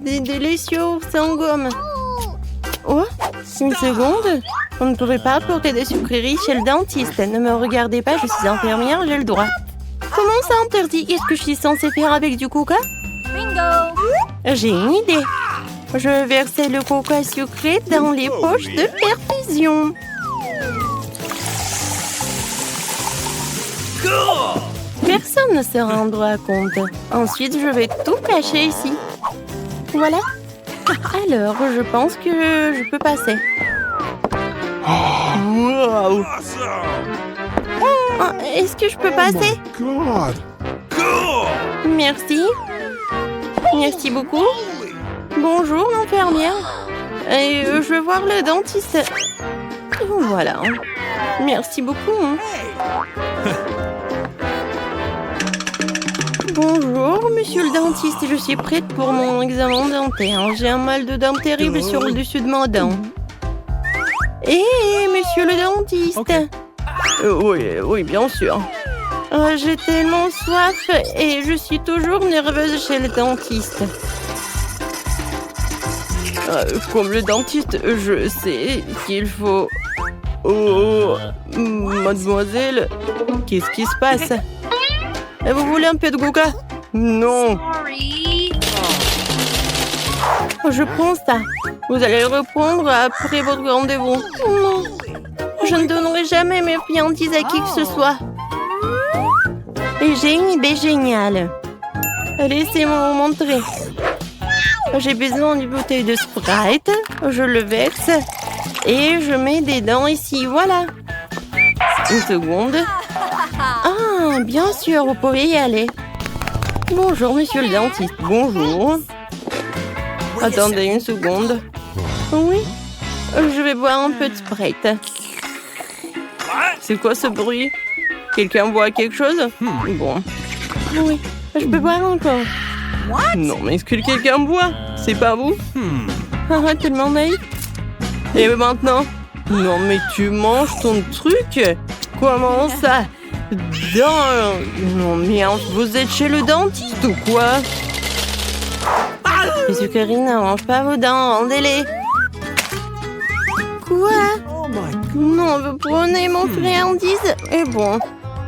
Des délicieux sans gomme. Oh, une seconde. On ne pourrait pas apporter des sucreries chez le dentiste. Ne me regardez pas, je suis infirmière, j'ai le droit. Comment ça interdit? Qu'est-ce que je suis censée faire avec du coca? Bingo! J'ai une idée. Je vais verser le coca sucré dans les poches de perfusion. Personne ne se rendra compte. Ensuite, je vais tout cacher ici. Voilà. Alors, je pense que je peux passer. Wow. Oh, est-ce que je peux passer? Merci. Merci beaucoup. Bonjour, l'infirmière. Et je vais voir le dentiste. Voilà. Merci beaucoup. Bonjour, monsieur le dentiste. Je suis prête pour mon examen dentaire. J'ai un mal de dents terrible sur le dessus de ma dent. Hé, monsieur le dentiste. Okay. Oui, bien sûr. J'ai tellement soif et je suis toujours nerveuse chez le dentiste. Comme le dentiste, je sais qu'il faut... Oh, mademoiselle, qu'est-ce qui se passe? Vous voulez un peu de coca? Non. Sorry. Je prends ça. Vous allez le reprendre après votre rendez-vous. Non. Je ne donnerai jamais mes friandises à qui que ce soit. Et j'ai une idée géniale. Laissez-moi vous montrer. J'ai besoin d'une bouteille de Sprite. Je le verse. Et je mets des dents ici. Voilà. Une seconde. Ah, bien sûr, vous pouvez y aller. Bonjour, monsieur le dentiste. Bonjour. Attendez une seconde. Oui, je vais boire un peu de Sprite. C'est quoi ce bruit? Quelqu'un boit quelque chose? Bon. Oui, je peux boire encore. Non, mais est-ce que quelqu'un boit? C'est pas vous? Ah, tellement naïf. Et maintenant? Non, mais tu manges ton truc? Comment ça? Non, mais vous êtes chez le dentiste ou quoi? Les sucreries ne mangent pas vos dents, rendez-les. Quoi? Non, vous prenez mon friandise? Et bon,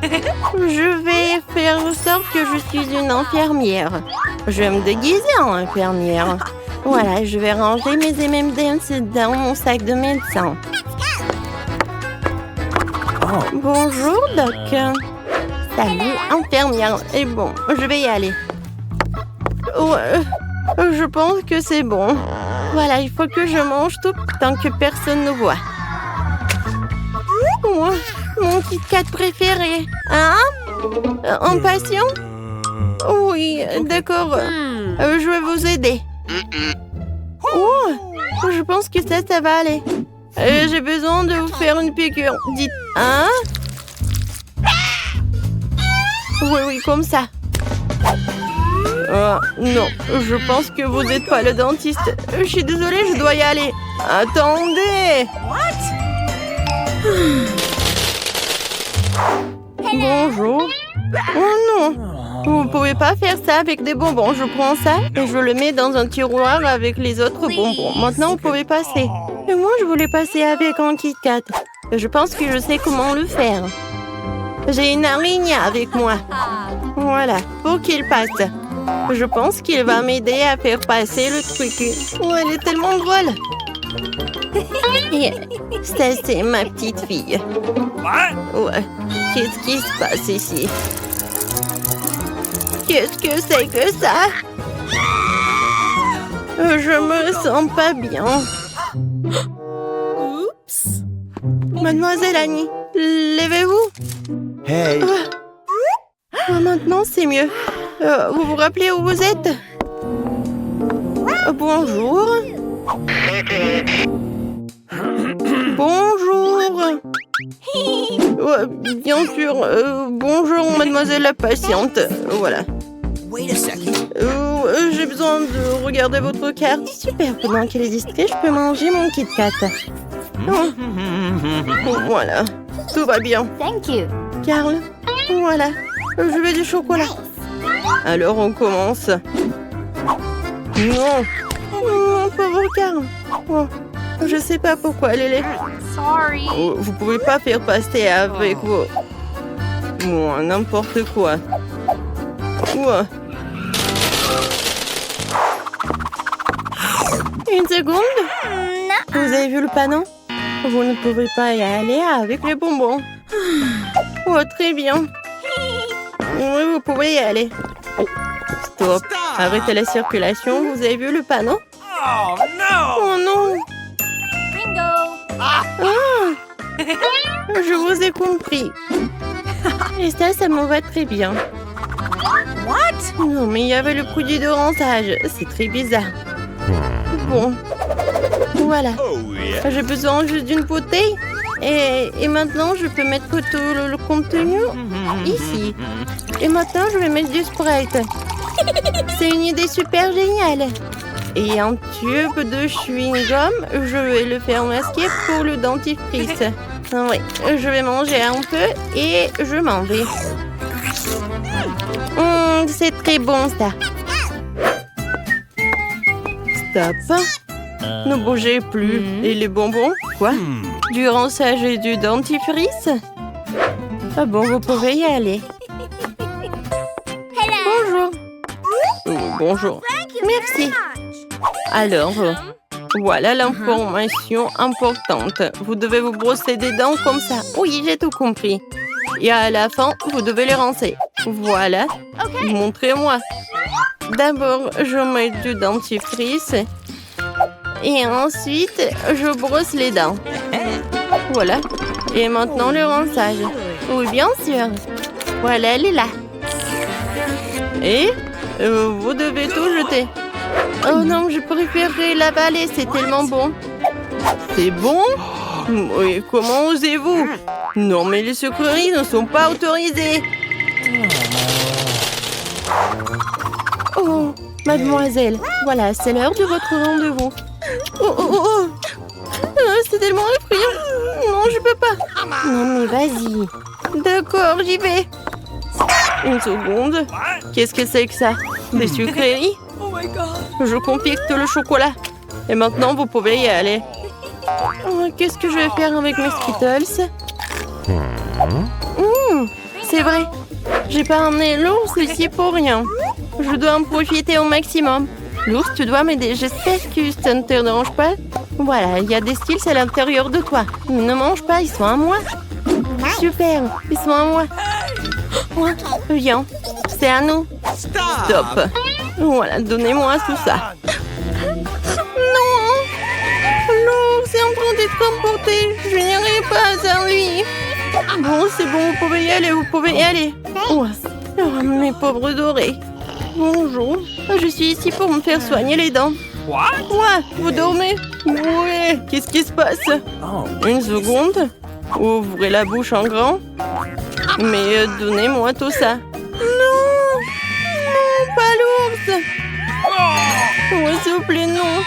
je vais faire en sorte que je suis une infirmière. Je vais me déguiser en infirmière. Voilà, je vais ranger mes M&M's dans mon sac de médecin. Bonjour, Doc. Salut, infirmière. Et bon, je vais y aller. Ouais, je pense que c'est bon. Voilà, il faut que je mange tout tant que personne ne voit. Oh, mon Kit Kat préféré. Hein? Un patient? Oui, d'accord. Je vais vous aider. Oh, je pense que ça va aller. J'ai besoin de vous faire une piqûre. Dites, hein? Oui, comme ça. Non, je pense que vous n'êtes pas le dentiste. Je suis désolée, je dois y aller. Attendez! Bonjour. Oh non! Vous ne pouvez pas faire ça avec des bonbons. Je prends ça et je le mets dans un tiroir avec les autres bonbons. Maintenant, vous pouvez passer. Et moi, je voulais passer avec un Kit Kat. Je pense que je sais comment le faire. J'ai une araignée avec moi. Voilà, pour qu'il passe. Je pense qu'il va m'aider à faire passer le truc. Oh, elle est tellement drôle. Et ça, c'est ma petite fille. Ouais. Qu'est-ce qui se passe ici? Qu'est-ce que c'est que ça? Je me sens pas bien. Oups. Mademoiselle Annie, levez-vous. Hey. Maintenant, c'est mieux. Vous vous rappelez où vous êtes? Bonjour. Bonjour. Bien sûr. Bonjour, mademoiselle la patiente. Voilà. J'ai besoin de regarder votre carte. Super, pendant qu'elle est distraite, je peux manger mon Kit Kat. Voilà. Tout va bien. Thank you. Carl, voilà. Je veux du chocolat. Alors, on commence. Non. Mon pauvre Carl. Oh, je sais pas pourquoi, Lélé. Sorry. Oh, vous pouvez pas faire passer avec vos... Bon, n'importe quoi. Ouah. Une seconde. Vous avez vu le panneau? Vous ne pouvez pas y aller avec les bonbons. Oh, très bien. Oui, vous pouvez y aller. Stop. Arrêtez la circulation. Vous avez vu le panneau? Oh no! Oh non. Bingo. Ah, je vous ai compris. Et ça me va très bien. What? Non, mais il y avait le produit de rinçage. C'est très bizarre. Bon. Voilà. Oh yeah! J'ai besoin juste d'une bouteille. Et maintenant, je peux mettre tout le contenu ici. Et maintenant, je vais mettre du Sprite. C'est une idée super géniale. Et un tube de chewing-gum, je vais le faire masquer pour le dentifrice. Oui, je vais manger un peu et je m'en vais. C'est très bon, ça. Stop. Ne bougez plus. Et les bonbons? Quoi? Du rinçage et du dentifrice? Ah bon, vous pouvez y aller. Bonjour. Oh, bonjour. Merci. Alors, voilà l'information importante. Vous devez vous brosser des dents comme ça. Oui, j'ai tout compris. Et à la fin, vous devez les rincer. Voilà. Montrez-moi. D'abord, je mets du dentifrice. Et ensuite, je brosse les dents. Voilà. Et maintenant, le rinçage. Oui, bien sûr. Voilà, elle est là. Et vous devez tout jeter. Oh non, je préférerais l'avaler, c'est tellement bon. C'est bon? Oui, comment osez-vous? Non, mais les sucreries ne sont pas autorisées. Oh, mademoiselle, voilà, c'est l'heure de votre rendez-vous. Oh. C'est tellement effrayant. Non, je peux pas. Non, mais vas-y. D'accord, j'y vais. Une seconde. Qu'est-ce que c'est que ça? Des sucreries? Oh my god! Je confecte le chocolat. Et maintenant, vous pouvez y aller. Oh, qu'est-ce que je vais faire avec mes Skittles? C'est vrai. J'ai pas emmené l'ours ici pour rien. Je dois en profiter au maximum. L'ours, tu dois m'aider. J'espère que ça ne te dérange pas. Voilà, il y a des Skittles à l'intérieur de toi. Ne mange pas, ils sont à moi. Super, ils sont à moi. Ouais, viens, c'est à nous. Stop. Voilà, donnez-moi tout ça. Non! L'ours est en train d'être emporté. Je n'irai pas sans lui. Bon, c'est bon, vous pouvez y aller, vous pouvez y aller. Ouais. Oh, mes pauvres dorés. Bonjour. Je suis ici pour me faire soigner les dents. What? Ouais, vous dormez? Ouais, qu'est-ce qui se passe? Une seconde. Ouvrez la bouche en grand. Mais donnez-moi tout ça. Non! Non, pas l'ours! Oh, s'il vous plaît, non!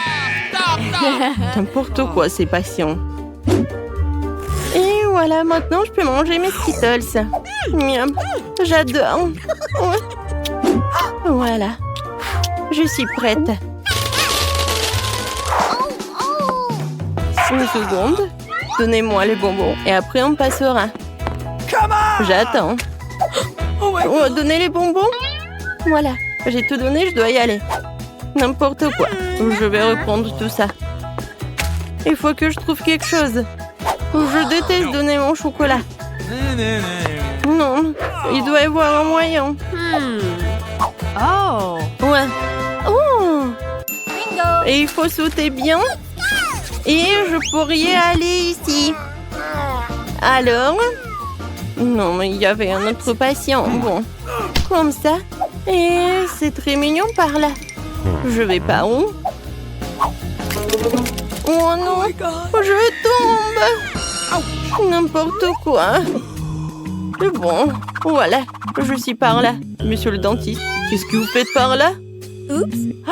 N'importe quoi, ces patients. Et voilà, maintenant, je peux manger mes Skittles. Miam, j'adore. Ouais. Voilà. Je suis prête. Une seconde. Donnez-moi les bonbons et après on passera. J'attends. Oh, donnez les bonbons. Voilà, j'ai tout donné, je dois y aller. N'importe quoi. Je vais reprendre tout ça. Il faut que je trouve quelque chose. Je déteste donner mon chocolat. Non, il doit y avoir un moyen. Oh. Ouais. Oh. Bingo. Et il faut sauter bien. Et je pourrais aller ici. Alors? Non, mais il y avait un autre patient. Bon, comme ça. Et c'est très mignon par là. Je vais par où? Oh non, je tombe. N'importe quoi. Bon, voilà, je suis par là. Monsieur le dentiste, qu'est-ce que vous faites par là? Oups. Oh,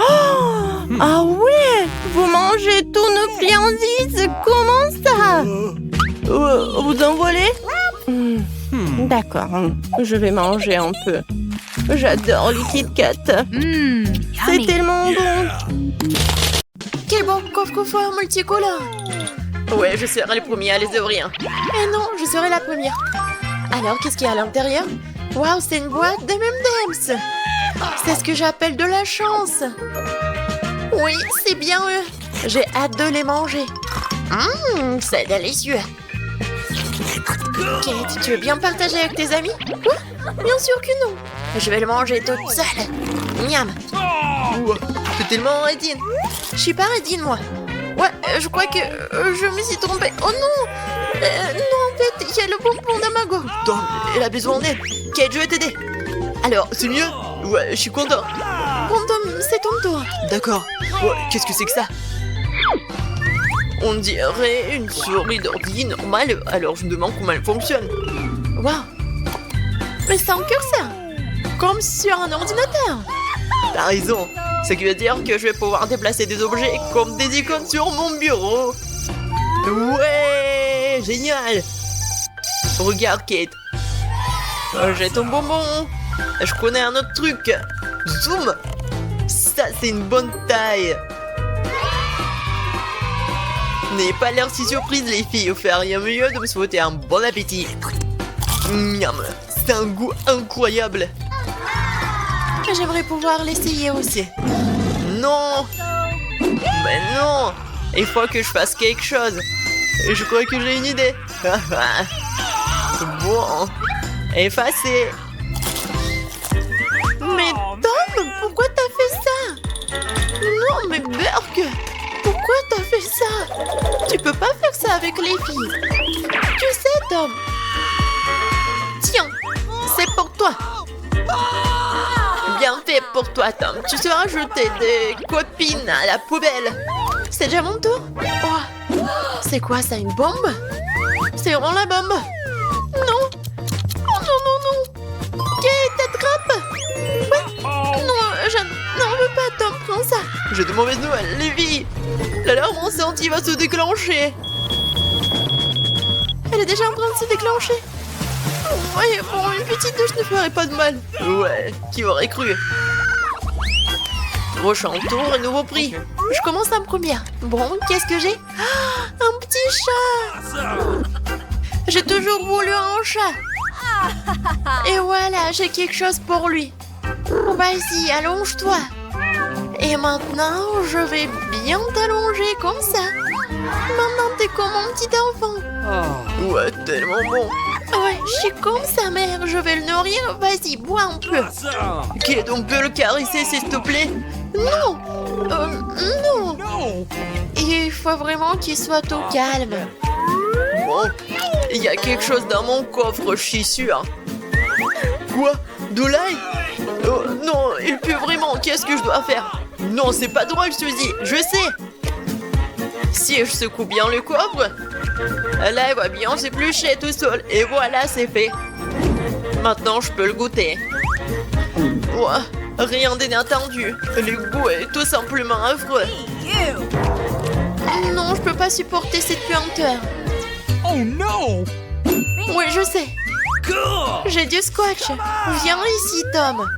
ah ouais, vous mangez tous nos friandises. Comment ça? Vous en volez? D'accord, je vais manger un peu. J'adore les Kit Kat. C'est Yummy. tellement bon. Oh, coffre-fort multicolore. Ouais, je serai le premier à les ouvrir. Et non, je serai la première. Alors, qu'est-ce qu'il y a à l'intérieur? Waouh, c'est une boîte de M&M's. C'est ce que j'appelle de la chance. Oui, c'est bien eux. J'ai hâte de les manger. C'est délicieux. Kate, tu veux bien partager avec tes amis? Quoi? Bien sûr que non. Je vais le manger toute seule. Miam. Ouah, t'es tellement Redine. Je suis pas Redine, moi. Ouais, je crois que je me suis trompée. Oh non! Non, en fait, il y a le bonbon dans ma gorge. Tom, elle a besoin d'aide. Kate, je vais t'aider. Alors, c'est mieux? Ouais, je suis content. Bon, Tom, c'est ton tour. D'accord. Ouais, qu'est-ce que c'est que ça? On dirait une souris d'ordi normale, alors je me demande comment elle fonctionne. Waouh! Mais c'est un curseur! Comme sur un ordinateur! T'as raison! Ce qui veut dire que je vais pouvoir déplacer des objets comme des icônes sur mon bureau! Ouais! Génial! Regarde, Kate! J'ai ton bonbon! Je connais un autre truc! Zoom! Ça, c'est une bonne taille! N'ayez pas l'air si surprise, les filles. Vous feriez mieux de me souhaiter un bon appétit. Miam, c'est un goût incroyable. J'aimerais pouvoir l'essayer aussi. Non. Mais non. Il faut que je fasse quelque chose. Et je crois que j'ai une idée. Bon. Effacé. Mais Tom, pourquoi t'as fait ça? Non, mais Burke. Pourquoi t'as fait ça? Tu peux pas faire ça avec les filles. Tu sais, Tom. Tiens, c'est pour toi. Bien fait pour toi, Tom. Tu seras jeté des copines à la poubelle. C'est déjà mon tour? Oh. C'est quoi ça, une bombe? C'est vraiment la bombe? Non. Oh non, non, non. Kate, attrape. Ouais. Non, je n'en veux pas, Tom. Prends ça. J'ai de mauvaises nouvelles, les filles. L'alarme incendie va se déclencher. Elle est déjà en train de se déclencher. Ouais, bon, une petite douche ne ferait pas de mal. Ouais, qui aurait cru? Prochain tour et nouveau prix. Je commence en première. Bon, qu'est-ce que j'ai? Un petit chat. J'ai toujours voulu un chat. Et voilà, j'ai quelque chose pour lui. Vas-y, allonge-toi. Et maintenant, je vais bien t'allonger comme ça. Maintenant, t'es comme un petit enfant. Ouais, tellement bon. Ouais, je suis comme sa mère. Je vais le nourrir. Vas-y, bois un peu. Ok, donc peux le caresser, s'il te plaît? Non. Non. Il faut vraiment qu'il soit au calme. Bon, il y a quelque chose dans mon coffre, je suis sûre. Quoi? De l'ail? Oh, non, il pue vraiment. Qu'est-ce que je dois faire? Non, c'est pas drôle, Suzy. Je sais. Si je secoue bien le coffre, là, il va bien s'éplucher tout seul. Et voilà, c'est fait. Maintenant, je peux le goûter. Ouah, rien d'inattendu. Le goût est tout simplement affreux. Non, je peux pas supporter cette puanteur. Oh no! Oui, je sais. J'ai du scotch. Viens ici, Tom.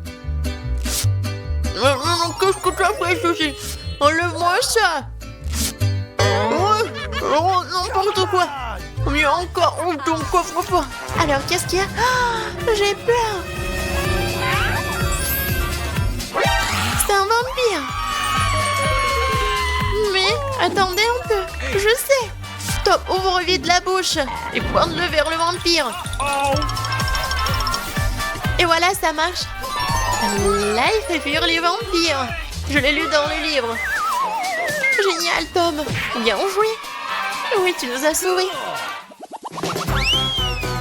Qu'est-ce que tu as fait, Suzy? Enlève-moi ça. Oh, n'importe quoi. Mieux encore, ouvre ton coffre-fort. Alors, qu'est-ce qu'il y a? J'ai peur. C'est un vampire. Mais, attendez un peu. Je sais. Top, ouvre vite la bouche et pointe-le vers le vampire. Et voilà, ça marche. Là, il fait fuir les vampires. Je l'ai lu dans le livre. Génial, Tom. Bien joué. Oui, tu nous as sauvés.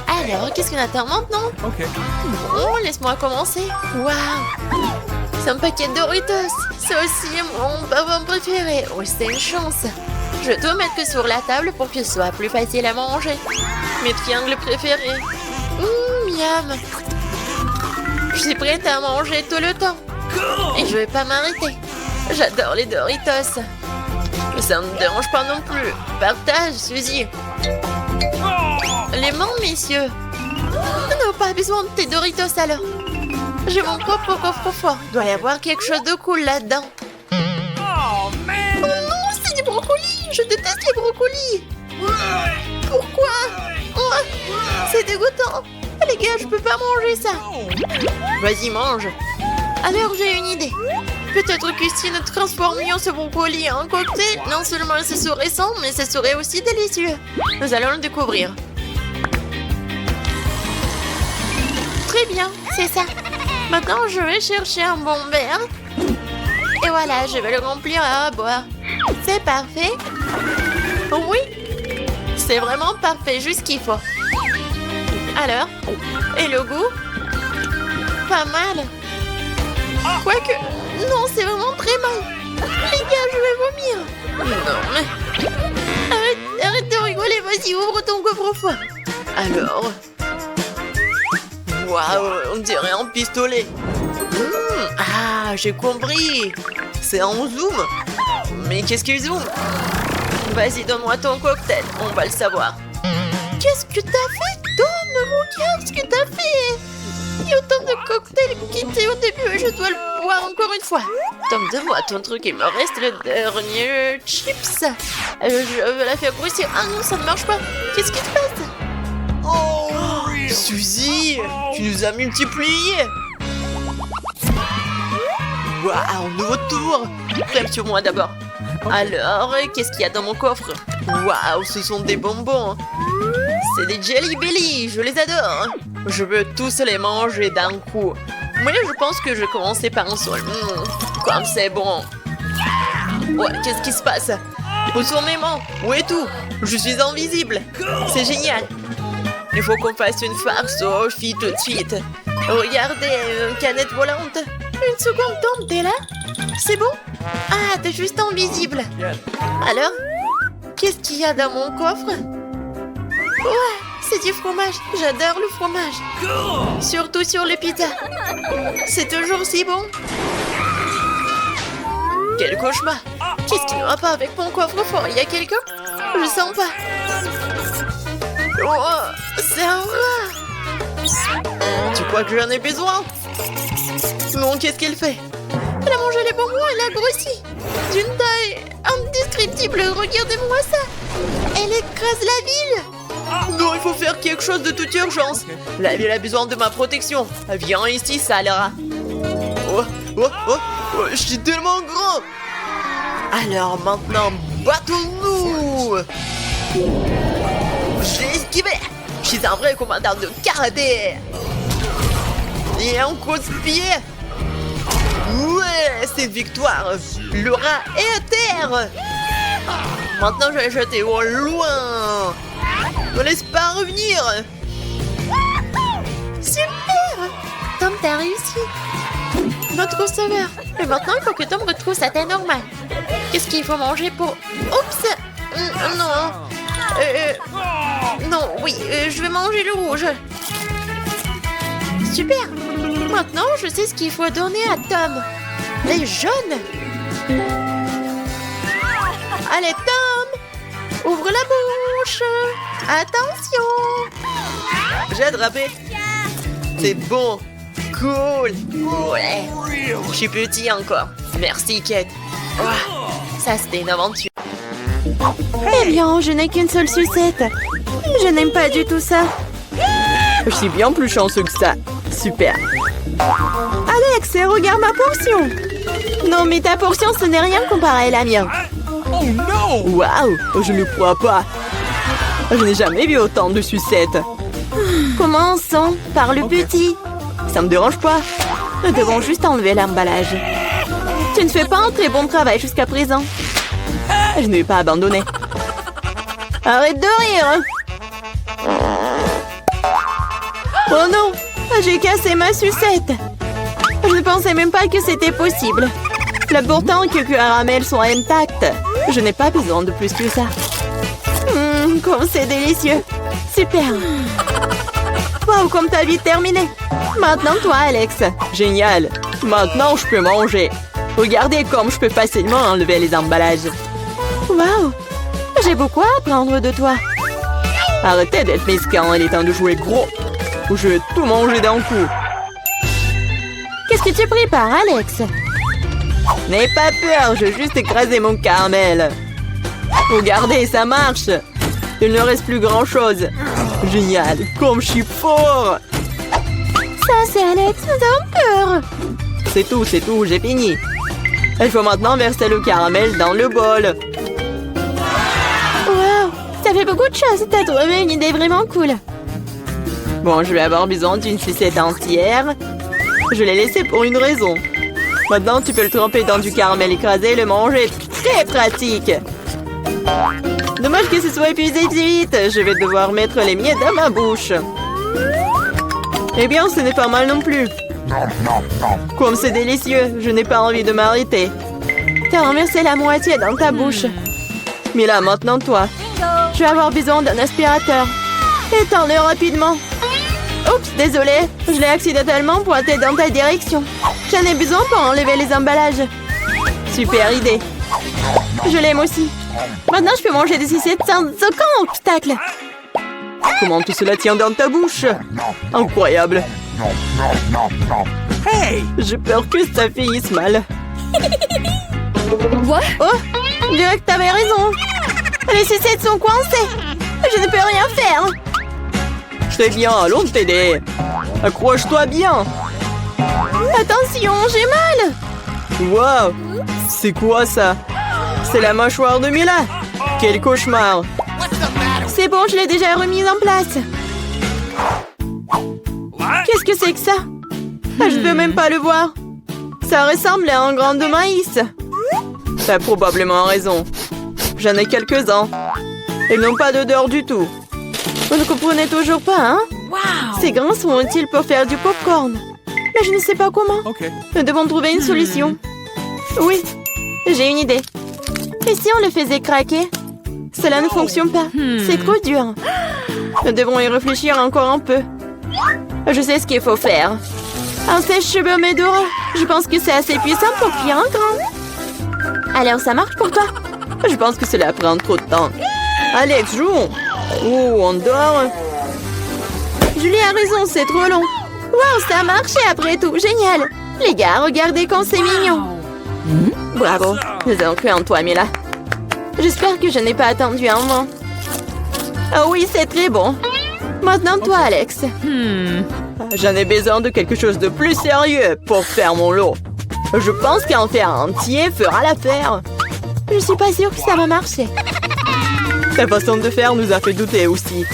Alors, qu'est-ce qu'on attend maintenant? Ok. Bon, laisse-moi commencer. Waouh. C'est un paquet de Doritos. C'est aussi mon bonbon préféré. Oh, c'est une chance. Je dois mettre sur la table pour que ce soit plus facile à manger. Mes triangles préférés. Miam. Je suis prête à manger tout le temps. Et je vais pas m'arrêter. J'adore les Doritos. Ça ne me dérange pas non plus. Partage, Suzy. Les mains, messieurs. Non, pas besoin de tes Doritos alors. J'ai mon propre coffre-fort. Doit y avoir quelque chose de cool là-dedans. Oh man! Oh non, c'est du Je déteste les brocolis. Pourquoi? Oh, c'est dégoûtant. Les gars, je peux pas manger ça. Vas-y, mange. Alors, j'ai une idée. Peut-être que si nous transformions ce brocoli en cocktail, non seulement ce serait sans, mais ce serait aussi délicieux. Nous allons le découvrir. Très bien, c'est ça. Maintenant, je vais chercher un bon verre. Et voilà, je vais le remplir à boire. C'est parfait. Oui, c'est vraiment parfait, juste ce qu'il faut. Alors, et le goût? Pas mal. Quoique, non, c'est vraiment très mal. Les gars, je vais vomir. Non, mais... Arrête de rigoler, vas-y, ouvre ton coffre-fort. Alors... Waouh, on dirait un pistolet. Ah, j'ai compris. C'est en zoom. Mais qu'est-ce qu'il zoome? Vas-y, donne-moi ton cocktail, on va le savoir. Qu'est-ce que t'as fait, Tom? Regarde ce que t'as fait. Il y a autant de cocktails quittés au début et je dois le boire encore une fois. Tom, donne-moi ton truc, il me reste le dernier chips. Je veux la faire grossir. Ah non, ça ne marche pas. Qu'est-ce qui se passe? Oh, Suzy, tu nous as multipliés. Waouh, nouveau tour. Crème sur moi d'abord. Alors, qu'est-ce qu'il y a dans mon coffre? Waouh, ce sont des bonbons. C'est des Jelly Belly, je les adore. Je veux tous les manger d'un coup. Moi, je pense que je vais commencer par un seul. Comme c'est bon. Ouais, qu'est-ce qui se passe? Retournez-moi. Où est tout? Je suis invisible. C'est génial. Il faut qu'on fasse une farce aux filles tout de suite. Regardez, une canette volante. Une seconde, Tom, t'es là? C'est bon? Ah, t'es juste invisible. Alors? Qu'est-ce qu'il y a dans mon coffre? Ouais, c'est du fromage. J'adore le fromage. Surtout sur les pizzas. C'est toujours si bon. Quel cauchemar. Qu'est-ce qui ne va pas avec mon coffre-fort? Il y a quelqu'un? Je sens pas. Oh, c'est un rat. Tu crois que j'en ai besoin? Non, qu'est-ce qu'elle fait? Elle a mangé les bonbons, elle a grossi. D'une taille indescriptible, regardez-moi ça. Elle écrase la ville. Non, il faut faire quelque chose de toute urgence. La ville a besoin de ma protection. Viens ici, Salera. Oh, je suis tellement grand. Alors maintenant, battons-nous. J'ai esquivé. Je suis un vrai commandant de karaté. Et un coup de pied. Ouais, c'est une victoire. Le rat est à terre. Maintenant, je vais le jeter au loin. Ne laisse pas revenir. Super. Tom, t'as réussi. Notre sauveur. Et maintenant, il faut que Tom retrouve sa taille normale. Qu'est-ce qu'il faut manger pour... Oups. Non. Non, oui, je vais manger le rouge. Super. Maintenant, je sais ce qu'il faut donner à Tom. Les jaunes. Allez, Tom. Ouvre la bouche. Attention. J'ai attrapé. C'est bon. Cool. Ouais. Je suis petit encore. Merci, Kate. Oh, ça, c'était une aventure. Eh bien, je n'ai qu'une seule sucette. Je n'aime pas du tout ça. Je suis bien plus chanceux que ça. Super. Alex, regarde ma portion. Non, mais ta portion, ce n'est rien comparé à la mienne. Oh no! Waouh, je ne crois pas. Je n'ai jamais vu autant de sucettes. Commençons par le petit. Ça me dérange pas. Nous devons juste enlever l'emballage. Tu ne fais pas un très bon travail jusqu'à présent. Je ne vais pas abandonner. Arrête de rire. Oh non, j'ai cassé ma sucette. Je ne pensais même pas que c'était possible. L'important est que le caramel soit intact. Je n'ai pas besoin de plus que ça. Comme c'est délicieux. Super. Wow, comme ta vie est terminée. Maintenant, toi, Alex. Génial. Maintenant, je peux manger. Regardez comme je peux facilement enlever les emballages. Wow. J'ai beaucoup à apprendre de toi. Arrêtez d'être mesquin, il est temps de jouer gros. Je vais tout manger d'un coup. Qu'est-ce que tu prépares, Alex? N'aie pas peur, je vais juste écraser mon caramel. Regardez, ça marche. Il ne reste plus grand-chose. Génial, comme je suis fort. Ça, c'est Alex, j'ai peur. C'est tout, j'ai fini. Il faut maintenant verser le caramel dans le bol. Wow, ça fait beaucoup de choses. T'as trouvé une idée vraiment cool. Bon, je vais avoir besoin d'une sucette entière. Je l'ai laissée pour une raison. Maintenant, tu peux le tremper dans du caramel écrasé et le manger. Très pratique. Dommage que ce soit épuisé si vite. Je vais devoir mettre les miettes dans ma bouche. Eh bien, ce n'est pas mal non plus. Comme c'est délicieux, je n'ai pas envie de m'arrêter. T'as renversé la moitié dans ta bouche. Mais là, maintenant, toi. Bingo. Je vais avoir besoin d'un aspirateur. Étends-le rapidement. Oups, désolé. Je l'ai accidentellement pointé dans ta direction. J'en ai besoin pour enlever les emballages. Super idée. Je l'aime aussi. Maintenant, je peux manger des sucettes sans aucun obstacle. Comment tout cela tient dans ta bouche? Incroyable. Hey! J'ai peur que ça finisse mal. What? Oh, je dirais que t'avais raison. Les sucettes sont coincées. Je ne peux rien faire. Très bien, allons t'aider. Accroche-toi bien. Attention, j'ai mal. Wow, c'est quoi ça? C'est la mâchoire de Mila. Quel cauchemar. C'est bon, je l'ai déjà remise en place. Qu'est-ce que c'est que ça? Je ne peux même pas le voir. Ça ressemble à un grain de maïs. T'as probablement raison. J'en ai quelques-uns. Ils n'ont pas d'odeur du tout. Vous ne comprenez toujours pas, hein? Wow. Ces grains sont utiles pour faire du popcorn. Mais je ne sais pas comment. Okay. Nous devons trouver une solution. Oui, j'ai une idée. Et si on le faisait craquer? Cela ne fonctionne pas. C'est trop dur. Nous devons y réfléchir encore un peu. Je sais ce qu'il faut faire. Un sèche-cheveux Medora. Je pense que c'est assez puissant pour cuire un grain. Alors, ça marche pour toi? Je pense que cela prend trop de temps. Alex, jouons. Oh, on dort. Julie a raison, c'est trop long. Wow, ça a marché après tout. Génial. Les gars, regardez comme c'est mignon. Bravo. Nous avons cru en toi, Mila. J'espère que je n'ai pas attendu un moment. Ah oui, c'est très bon. Maintenant, toi, Alex. J'en ai besoin de quelque chose de plus sérieux pour faire mon lot. Je pense qu'un fer entier fera l'affaire. Je suis pas sûre que ça va marcher. Ta façon de faire nous a fait douter aussi.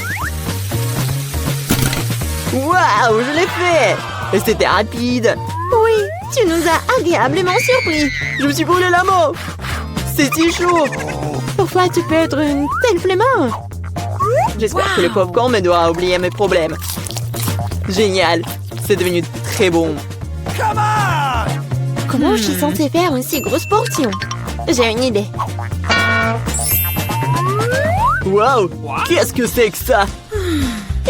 Waouh, je l'ai fait! Et c'était rapide. Oui, tu nous as agréablement surpris. Je me suis brûlé la main. C'est si chaud. Parfois, tu peux être une telle flemmard. J'espère que le popcorn me doit oublier mes problèmes. Génial. C'est devenu très bon. Come on! Comment je suis censée faire une si grosse portion? J'ai une idée. Wow! Qu'est-ce que c'est que ça?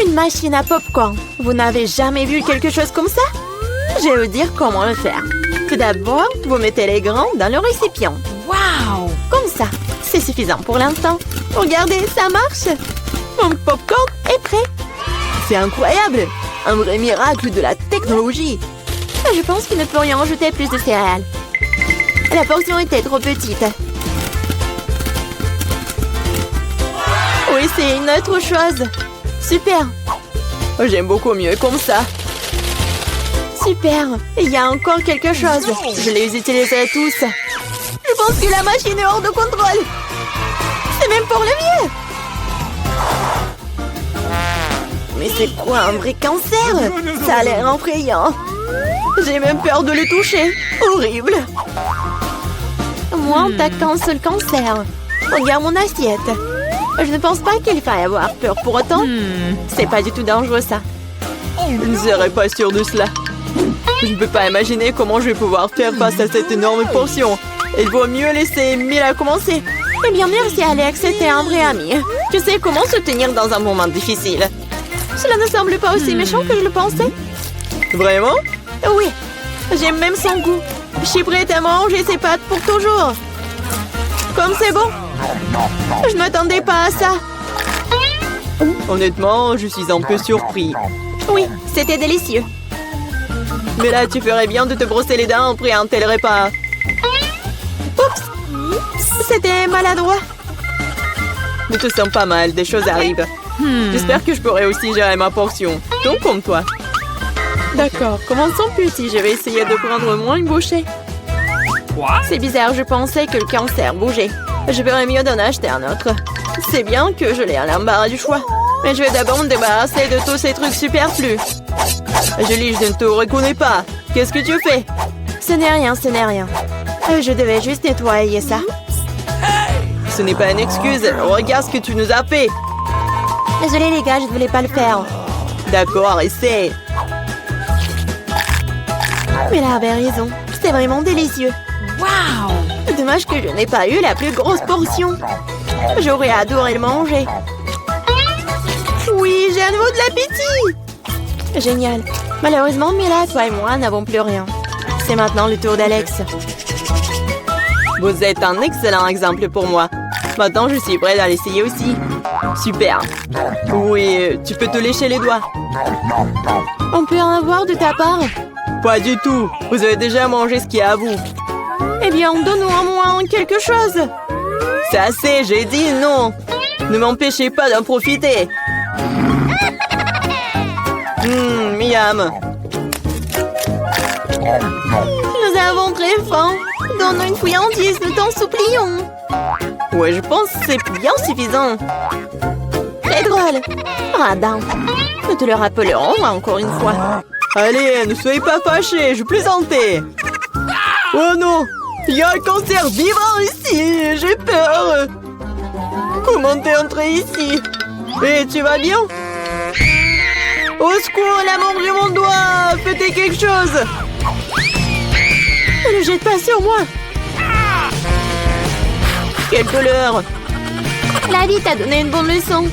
Une machine à popcorn. Vous n'avez jamais vu quelque chose comme ça? Je vais vous dire comment le faire. Tout d'abord, vous mettez les grains dans le récipient. Wow. Comme ça. C'est suffisant pour l'instant. Regardez, ça marche. Mon popcorn est prêt. C'est incroyable. Un vrai miracle de la technologie. Je pense que nous pourrions ajouter plus de céréales. La portion était trop petite. Oui, c'est une autre chose. Super. J'aime beaucoup mieux comme ça. Super. Il y a encore quelque chose. Je les utiliserai tous. Je pense que la machine est hors de contrôle. C'est même pour le mieux. Mais c'est quoi un vrai cancer? Ça a l'air effrayant. J'ai même peur de le toucher. Horrible. Moi, t'as qu'un seul cancer. Regarde mon assiette. Je ne pense pas qu'il faille avoir peur pour autant. C'est pas du tout dangereux, ça. Je ne serais pas sûre de cela. Je ne peux pas imaginer comment je vais pouvoir faire face à cette énorme portion. Il vaut mieux laisser Mila commencer. Eh bien, merci, Alex. C'était un vrai ami. Tu sais comment se tenir dans un moment difficile. Cela ne semble pas aussi méchant que je le pensais. Vraiment? Oui. J'aime même son goût. Je suis prête à manger ses pâtes pour toujours. Comme c'est bon. Je ne m'attendais pas à ça. Honnêtement, je suis un peu surpris. Oui, c'était délicieux. Mais là, tu ferais bien de te brosser les dents après un tel repas. Oups! C'était maladroit. Ne te sens pas mal, des choses arrivent. J'espère que je pourrai aussi gérer ma portion. Donc comme toi. D'accord, commençons petit. Je vais essayer de prendre moins une bouchée. C'est bizarre, je pensais que le cancer bougeait. Je ferais mieux d'en acheter un autre. C'est bien que je l'ai à l'embarras du choix. Mais je vais d'abord me débarrasser de tous ces trucs superflus. Julie, je ne te reconnais pas. Qu'est-ce que tu fais? Ce n'est rien, ce n'est rien. Je devais juste nettoyer ça. Ce n'est pas une excuse. Regarde ce que tu nous as fait. Désolée les gars, je ne voulais pas le faire. D'accord, essaie. Mais là avait raison. C'est vraiment délicieux. Wow. Dommage que je n'ai pas eu la plus grosse portion. J'aurais adoré le manger. Oui, j'ai à nouveau de l'appétit. Génial. Malheureusement, Mila, toi et moi n'avons plus rien. C'est maintenant le tour d'Alex. Vous êtes un excellent exemple pour moi. Maintenant, je suis prête à l'essayer aussi. Super. Oui, tu peux te lécher les doigts. On peut en avoir de ta part? Pas du tout. Vous avez déjà mangé ce qui est à vous. Eh bien, donne-nous au moins quelque chose. C'est assez, j'ai dit non. Ne m'empêchez pas d'en profiter. Miam. Nous avons très faim. Donne-nous une friandise, nous t'en supplions. Ouais, je pense que c'est bien suffisant. Très drôle. Radin. Nous te le rappellerons encore une fois. Allez, ne soyez pas fâchés, je plaisantais. Oh non, il y a un cancer vivant ici, j'ai peur. Comment t'es entré ici? Et tu vas bien? Au secours, elle a mangé mon doigt. Faites quelque chose. Ne le jette pas sur moi. Quelle douleur. La vie t'a donné une bonne leçon.